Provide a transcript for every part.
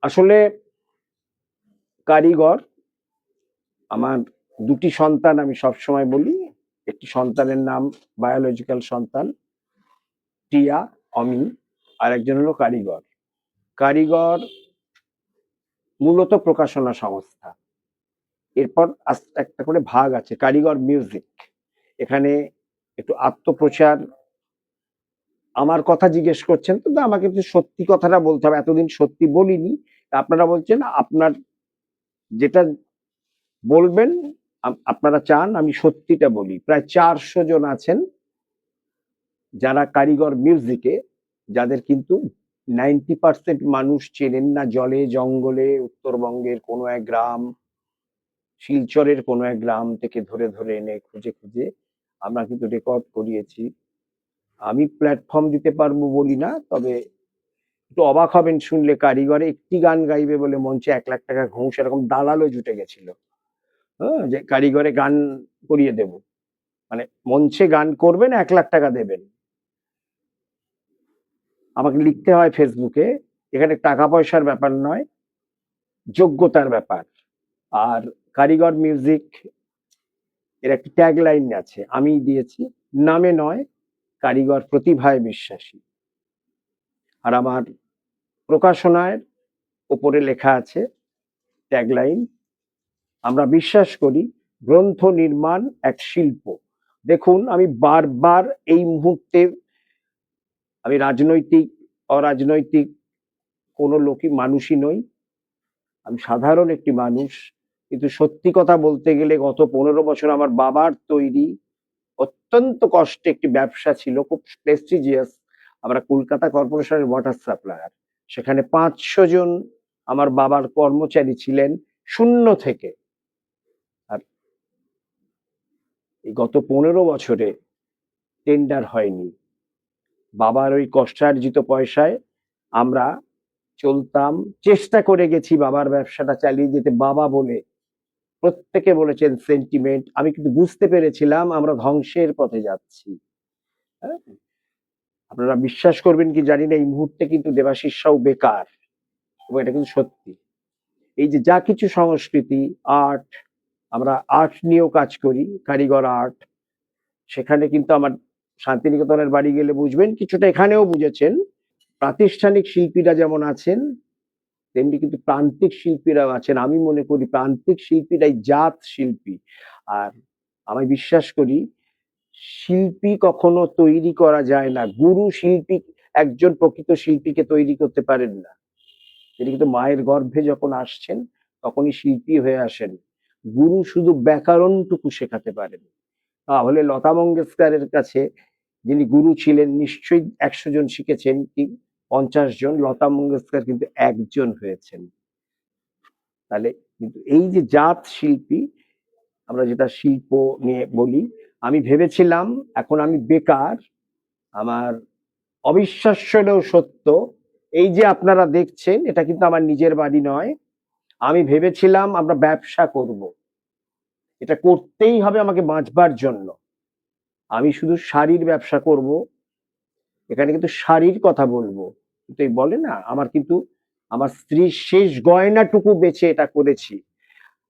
আসলে কারিগর আমার দুটি সন্তান, আমি সবসময় বলি। একটি সন্তানের নাম বায়োলজিক্যাল সন্তান টিয়া, অমি। আর একজন হলো কারিগর। কারিগর মূলত প্রকাশনা সংস্থা। এরপর একটা করে ভাগ আছে, কারিগর মিউজিক। এখানে একটু আত্মপ্রচার, আমার কথা জিজ্ঞেস করছেন তো, আমাকে একটু সত্যি কথাটা বলতে হবে, এতদিন সত্যি বলিনি। আপনারা বলছেন আপনার যেটা বলবেন, আপনারা চান আমি সত্যিটা বলি। প্রায় 400 জন আছেন যারা কারিগর মিউজিকে, যাদের কিন্তু 90% মানুষ চেনেন না। জলে জঙ্গলে উত্তরবঙ্গের কোনো এক গ্রাম, শিলচরের কোনো এক গ্রাম থেকে ধরে ধরে এনে খুঁজে খুঁজে আমরা কিন্তু রেকর্ড করিয়েছি। আমি প্ল্যাটফর্ম দিতে পারবো বলি না, তবে একটু অবাক হবেন শুনলে, কারিগরে একটি গান গাইবে বলে মঞ্চে 1 লাখ টাকা ঘুষ, এরকম দালালও জুটে গেছিল। হ্যাঁ, যে কারিগরে গান করিয়ে দেব, মানে মঞ্চে গান করবেন 1 লাখ টাকা দেবেন। আমাকে লিখতে হয় ফেসবুকে। এখানে টাকা পয়সার ব্যাপার নয়, যোগ্যতার ব্যাপার। আর কারিগর মিউজিক এর একটি ট্যাগলাইন আছে, আমি দিয়েছি, নামে নয়, কারিগর প্রতিভায় বিশ্বাসী। আর আমার প্রকাশনার উপরে লেখা আছে ট্যাগলাইন, আমরা বিশ্বাস করি গ্রন্থ নির্মাণ এক শিল্প। দেখুন, আমি বারবার এই মুহূর্তে, আমি রাজনৈতিক অরাজনৈতিক কোনো মানুষই নই, আমি সাধারণ একটি মানুষ। কিন্তু সত্যি কথা বলতে গেলে গত 15 বছর আমার বাবার তৈরি অত্যন্ত কষ্টে একটি ব্যবসা ছিল, খুব প্রেস্টিজিয়াস। আমরা কলকাতা কর্পোরেশনের ওয়াটার সাপ্লায়ার। সেখানে 500 জন আমার বাবার কর্মচারী ছিলেন, শূন্য থেকে। আর এই গত 15 বছরে টেন্ডার হয়নি। বাবার ওই কষ্টার্জিত পয়সায় আমরা চলতাম, চেষ্টা করে গেছি বাবার ব্যবসাটা চালিয়ে যেতে। বাবা বলে প্রত্যেকে বলেছেন সেন্টিমেন্ট, আমি কিন্তু বুঝতে পেরেছিলাম আমরা ধ্বংসের পথে যাচ্ছি। হ্যাঁ, আপনারা বিশ্বাস করবেন কি জানি না, এই মুহূর্তে কিন্তু দেবাশিস সাউ বেকার, এবং এটা কিন্তু সত্যি। এই যে যা কিছু সংস্কৃতি, আর্ট, আমরা আর্ট নিয়েও কাজ করি, কারিগর আর্ট। সেখানে কিন্তু আমার শান্তিনিকেতনের বাড়ি গেলে বুঝবেন, কিছুটা এখানেও বুঝেছেন, প্রাতিষ্ঠানিক শিল্পীরা যেমন আছেন তেমনি কিন্তু প্রান্তিক শিল্পীরাও আছেন। আমি মনে করি প্রান্তিক শিল্পীরাই জাত শিল্পী। আর আমি বিশ্বাস করি শিল্পী কখনো তৈরি করা যায় না, গুরু শিল্পী একজন প্রকৃত শিল্পীকে তৈরি করতে পারেন না। তিনি কিন্তু মায়ের গর্ভে যখন আসছেন তখনই শিল্পী হয়ে আসেন। গুরু শুধু ব্যাকরণটুকু শেখাতে পারেন। তাহলে লতা মঙ্গেশকরের কাছে যিনি গুরু ছিলেন, নিশ্চয়ই 100 জন শিখেছেন কি 50 জন, লতা মঙ্গেশকর কিন্তু একজন হয়েছেন। তাহলে কিন্তু এই যে জাত শিল্পী, আমরা যেটা শিল্প নিয়ে বলি, আমি ভেবেছিলাম, এখন আমি বেকার। আমার অবিশ্বাস্য হলেও সত্য, এই যে আপনারা দেখছেন এটা কিন্তু আমার নিজের বাড়ি নয়। আমি ভেবেছিলাম আমরা ব্যবসা করব, এটা করতেই হবে আমাকে বাঁচবার জন্য। আমি শুধু শাড়ির ব্যবসা করব, এখানে কিন্তু শাড়ির কথা বলবো। কিন্তু এই বলে না, আমার কিন্তু আমার স্ত্রীর শেষ গয়নাটুকু বেচে এটা করেছি।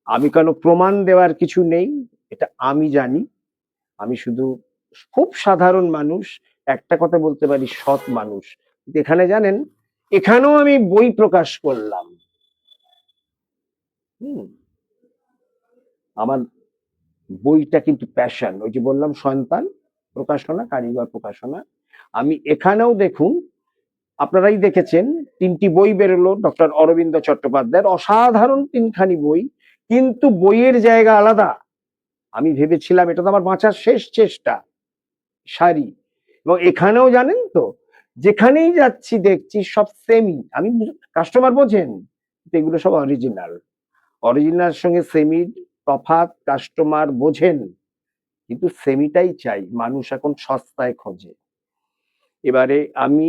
আমি কেন প্রমাণ দেওয়ার কিছু নেই, এটা আমি জানি। আমি শুধু খুব সাধারণ মানুষ, একটা কথা বলতে পারি, সৎ মানুষ। কিন্তু এখানে জানেন, এখানেও আমি বই প্রকাশ করলাম। হুম, আমার বইটা কিন্তু প্যাশন, ওই যে বললাম সন্তান প্রকাশনা, কারিগর প্রকাশনা। আমি এখানেও দেখুন, আপনারাই দেখেছেন 3টি বই বেরোলো ডক্টর অরবিন্দ চট্টোপাধ্যায়ের, অসাধারণ 3খানি বই, কিন্তু বইয়ের জায়গা আলাদা। আমি ভেবেছিলাম এটা তো আমার বাঁচার শেষ চেষ্টা, শাড়ি। এবং এখানেও জানেন তো, যেখানেই যাচ্ছি দেখছি সব সেমি। আমি, কাস্টমার বোঝেন, এগুলো সব অরিজিনাল। অরিজিনাল সঙ্গে সেমির তফাৎ কাস্টমার বোঝেন, কিন্তু সেমিটাই চাই, মানুষ এখন সস্তায় খোঁজে। এবারে আমি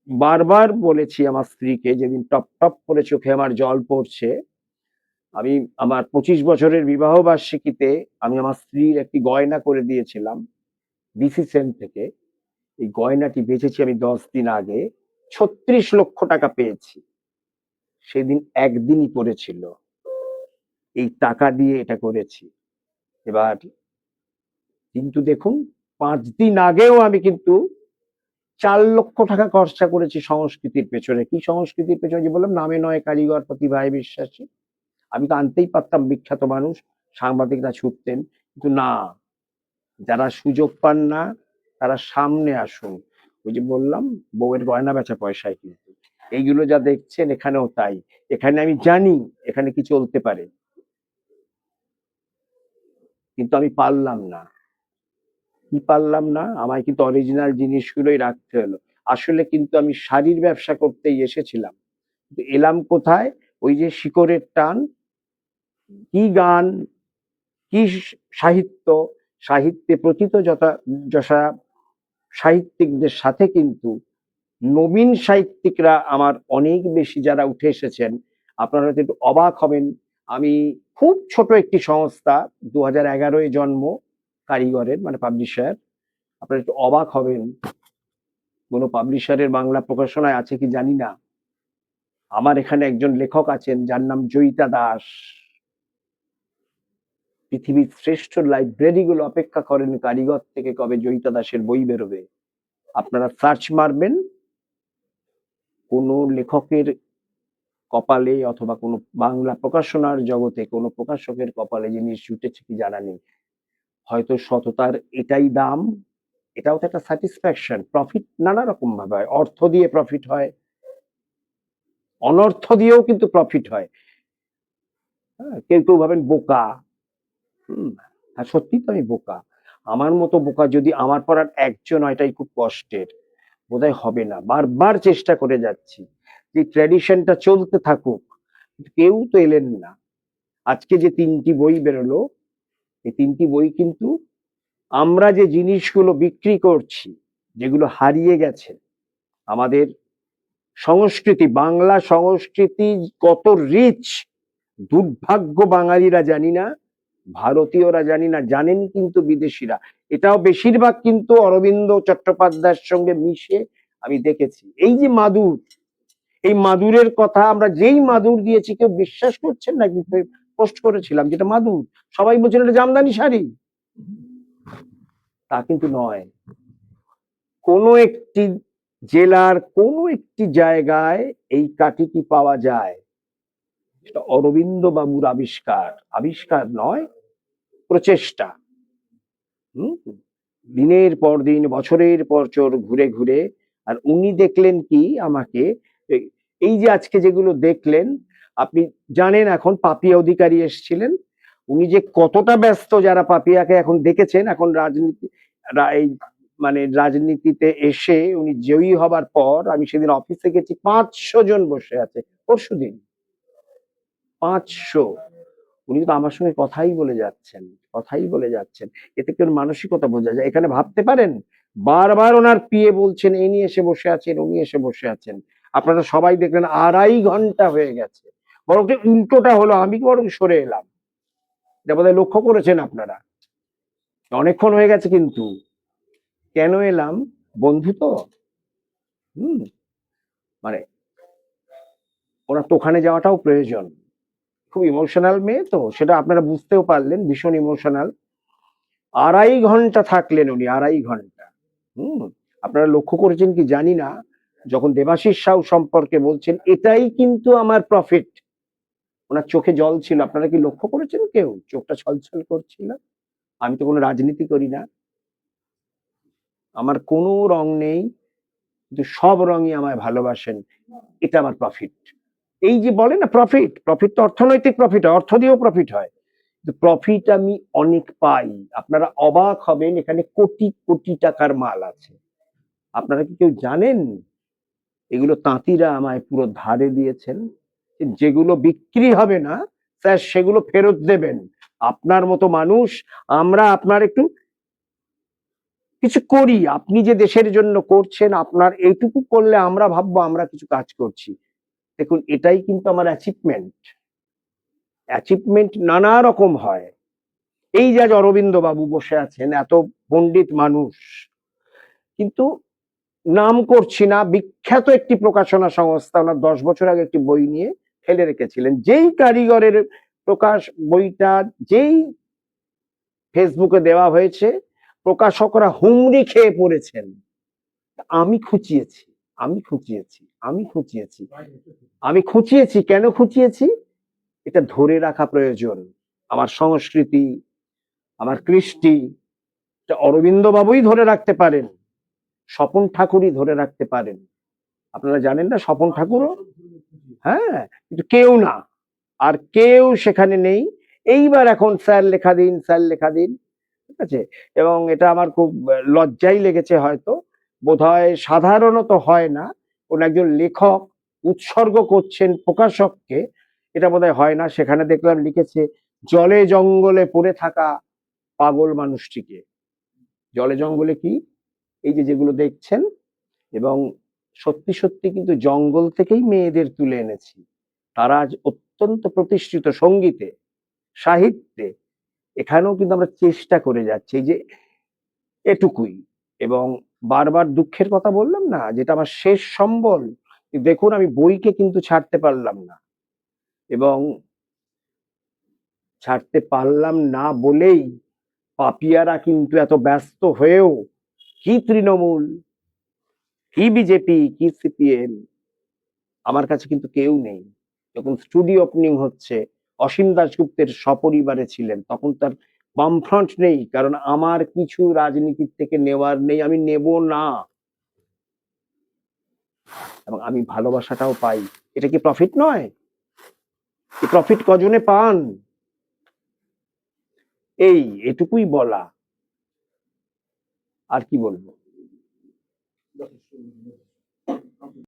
বারবার বলেছি আমার স্ত্রীকে, যেদিন টপ টপ করে চোখে আমার জল পড়ছে, আমি আমার 25 বছরের বিবাহ বার্ষিকীতে আমি আমার স্ত্রীর একটি গয়না করে দিয়েছিলাম ডিসি সেন্ট থেকে। এই গয়নাটি বেচেছি আমি 10 দিন আগে, 36 লক্ষ টাকা পেয়েছি। সেদিন একদিনই পড়েছিল, এই টাকা দিয়ে এটা করেছি। এবার কিন্তু দেখুন 5 দিন আগেও আমি কিন্তু 4 লক্ষ টাকা খরচা করেছি সংস্কৃতির পেছনে। কি সংস্কৃতির পেছনে? যে বললাম নামে নয় কারিগর প্রতিভায় বিশ্বাসী। আমি তো আনতেই পারতাম বিখ্যাত মানুষ, সাংবাদিকরা ছুটতেন, কিন্তু না, যারা সুযোগ পান না তারা সামনে আসুন। ওই যে বললাম বউয়ের গয়না বেচা পয়সায়, কিন্তু এইগুলো যা দেখছেন এখানেও তাই। এখানে আমি জানি এখানে কি চলতে পারে, কিন্তু আমি পারলাম না। কি পারলাম না? আমায় কিন্তু অরিজিনাল জিনিসগুলোই রাখতে হলো। আসলে কিন্তু আমি শাড়ির ব্যবসা করতেই এসেছিলাম, কিন্তু এলাম কোথায়? ওই যে শিকড়ের টান, কি গান, কি সাহিত্য, সাহিত্যে প্রথিত যশা সাহিত্যিকদের সাথে কিন্তু নবীন সাহিত্যিকরা আমার অনেক বেশি যারা উঠে এসেছেন। আপনারা হয়তো একটু অবাক হবেন, আমি খুব ছোট একটি সংস্থা, 2011-এ জন্ম, কারিগরের মানে পাবলিশার। আপনারা একটু অবাক হবেন, কোনো পাবলিশারের বাংলা প্রকাশনায় আছে কি জানি না। আমার এখানে একজন লেখক আছেন যার নাম জয়িতা দাস। পৃথিবীর শ্রেষ্ঠ লাইব্রেরিগুলো অপেক্ষা করেন কারিগর থেকে কবে জয়িতা দাসের বই বেরোবে। আপনারা সার্চ মারবেন, কোনো লেখকের কপালে অথবা কোনো বাংলা প্রকাশনার জগতে কোনো প্রকাশকের কপালে জিনিস জুটেছে কি জানা নেই। হয়তো সততার এটাই দাম, এটাও তো একটা স্যাটিসফ্যাকশন। প্রফিট নানা রকম ভাবে হয়, অর্থ দিয়ে প্রফিট হয়, অনর্থ দিয়েও কিন্তু প্রফিট হয়। হ্যাঁ, কেউ কেউ ভাবেন বোকা। হ্যাঁ, সত্যি তো আমি বোকা। আমার মতো বোকা যদি আমার পর আর একজন হয়, এটাই খুব কষ্টের। বোধহয় হবে না, বারবার চেষ্টা করে যাচ্ছি যে ট্র্যাডিশনটা চলতে থাকুক, কেউ তো এলেন না। আজকে যে 3টি বই বেরোলো, এই 3টি বই কিন্তু আমরা যে জিনিসগুলো বিক্রি করছি, যেগুলো হারিয়ে গেছে, আমাদের সংস্কৃতি, বাংলা সংস্কৃতি কত রিচ, দুর্ভাগ্য বাঙালিরা জানি না, ভারতীয়রা জানি না, জানেন কিন্তু বিদেশিরা। এটাও বেশিরভাগ কিন্তু অরবিন্দ চট্টোপাধ্যায়ের সঙ্গে মিশে আমি দেখেছি। এই যে মাদুর, এই মাদুরের কথা আমরা যেই মাদুর দিয়েছি কেউ বিশ্বাস করছেন না, কিন্তু পোস্ট করেছিলাম যেটা মাদুর, সবাই বলছেন এটা জামদানি শাড়ি। তা কিন্তু নয়। কোনো একটি জেলার কোনো একটি জায়গায় এই কাঠিটি পাওয়া যায়, সেটা অরবিন্দ বাবুর আবিষ্কার। আবিষ্কার নয়, প্রচেষ্টা। হুম, দিনের পর দিন বছরের পর বছর ঘুরে ঘুরে। আর উনি দেখলেন কি আমাকে, এই যে আজকে যেগুলো দেখলেন, আপনি জানেন এখন পাপিয়া অধিকারী এসেছিলেন, উনি যে কতটা ব্যস্ত, যারা পাপিয়াকে এখন দেখেছেন, এখন রাজনীতি এই মানে রাজনীতিতে এসে উনি জয়ী হবার পর আমি সেদিন অফিসে গেছি, 500 জন বসে আছে। পরশুদিন 500। উনি তো আমার সঙ্গে কথাই বলে যাচ্ছেন, কথাই বলে যাচ্ছেন। এতে কেউ মানসিকতা বোঝা যায়। এখানে ভাবতে পারেন, বারবার ওনার পিএ বলছেন ইনি এসে বসে আছেন, উনি এসে বসে আছেন। আপনারা সবাই দেখলেন 2.5 ঘন্টা হয়ে গেছে। বরং উল্টোটা হলো, আমি বরং সরে এলাম। এটা বোধহয় লক্ষ্য করেছেন আপনারা, অনেকক্ষণ হয়ে গেছে। কিন্তু কেন এলাম? বন্ধু তো, হম, মানে ওনার তো ওখানে যাওয়াটাও প্রয়োজন। খুব ইমোশনাল মেয়ে তো, সেটা আপনারা বুঝতেও পারলেন, ভীষণ ইমোশনাল। 2.5 ঘন্টা থাকলেন উনি, 2.5 ঘন্টা। হুম, আপনারা লক্ষ্য করেছেন কি জানি না, যখন দেবাশিস সাউ সম্পর্কে বলছেন এটাই কিন্তু আমার প্রফিট, ওনার চোখে জল ছিল। আপনারা কি লক্ষ্য করেছেন? কেউ চোখটা ছলছল করছিল। আমি তো কোনো রাজনীতি করি না, আমার কোনো রং নেই, কিন্তু সব রঙই আমায় ভালোবাসেন, এটা আমার প্রফিট। এই যে বলে না প্রফিট, প্রফিট তো অর্থনৈতিক প্রফিট হয়, অর্থ দিয়েও প্রফিট হয়, কিন্তু প্রফিট আমি অনেক পাই। আপনারা অবাক হবেন, এখানে কোটি কোটি টাকার মাল আছে। আপনারা কি কেউ জানেন? এগুলো তাঁতিরা আমায় পুরো ধারে দিয়েছেন। যেগুলো বিক্রি হবে না স্যার সেগুলো ফেরত দেবেন। আপনার মতো মানুষ, আমরা আপনার একটু কিছু করি, আপনি যে দেশের জন্য করছেন, আপনার এইটুকু করলে আমরা ভাববো আমরা কিছু কাজ করছি। দেখুন এটাই কিন্তু আমার অ্যাচিভমেন্ট। অ্যাচিভমেন্ট নানা রকম হয়। এই যে আজ অরবিন্দ বাবু বসে আছেন, এত পণ্ডিত মানুষ, কিন্তু নাম করছি না, বিখ্যাত একটি প্রকাশনা সংস্থা ওনার 10 বছর আগে একটি বই নিয়ে ফেলে রেখেছিলেন। যেই কারিগরের প্রকাশ বইটা যেই ফেসবুকে দেওয়া হয়েছে, প্রকাশকরা হুমড়ি খেয়ে পড়েছেন। আমি খুঁচিয়েছি, আমি খুঁচিয়েছি, আমি খুঁচিয়েছি, আমি খুঁচিয়েছি। কেন খুঁচিয়েছি? এটা ধরে রাখা প্রয়োজন। আমার সংস্কৃতি, আমার কৃষ্টি, এটা অরবিন্দ বাবুই ধরে রাখতে পারেন, স্বপন ঠাকুরই ধরে রাখতে পারেন। আপনারা জানেন না স্বপন ঠাকুরও? হ্যাঁ, কিন্তু কেউ না, আর কেউ সেখানে নেই। এইবার এখন স্যার লেখা দিন, স্যার লেখা দিন, ঠিক আছে? এবং এটা আমার খুব লজ্জাই লেগেছে হয়তো। বোধহয় সাধারণত হয় না, কোন একজন লেখক উৎসর্গ করছেন প্রকাশককে, এটা বোধহয় হয় না। সেখানে দেখলাম লিখেছে জলে জঙ্গলে পড়ে থাকা পাগল মানুষটিকে। জলে জঙ্গলে কি? এই যে যেগুলো দেখছেন, এবং সত্যি সত্যি কিন্তু জঙ্গল থেকেই মেয়েদের তুলে এনেছি। তারা আজ অত্যন্ত প্রতিষ্ঠিত সঙ্গীতে, সাহিত্যে। এখানেও কিন্তু আমরা চেষ্টা করে যাচ্ছি, এই যে এটুকুই। এবং বারবার দুঃখের কথা বললাম না, যেটা আমার শেষ সম্বল। দেখুন, আমি বইকে কিন্তু ছাড়তে পারলাম না, এবং ছাড়তে পারলাম না বলেই পাপিয়ারা কিন্তু এত ব্যস্ত হয়েও, কি তৃণমূল, কি বিজেপি, কি সিপিএম, আমার কাছে কিন্তু কেউ নেই। যখন স্টুডিও ওপেনিং হচ্ছে, অসীম দাশগুপ্তের সপরিবারে ছিলেন, তখন তার বামফ্রন্ট নেই, কারণ আমার কিছু রাজনীতির থেকে নেওয়ার নেই, আমি নেব না। এবং আমি ভালোবাসাটাও পাই। এটা কি প্রফিট নয়? এই প্রফিট কজনে পান? এটুকুই বলা, আর কি বলবো।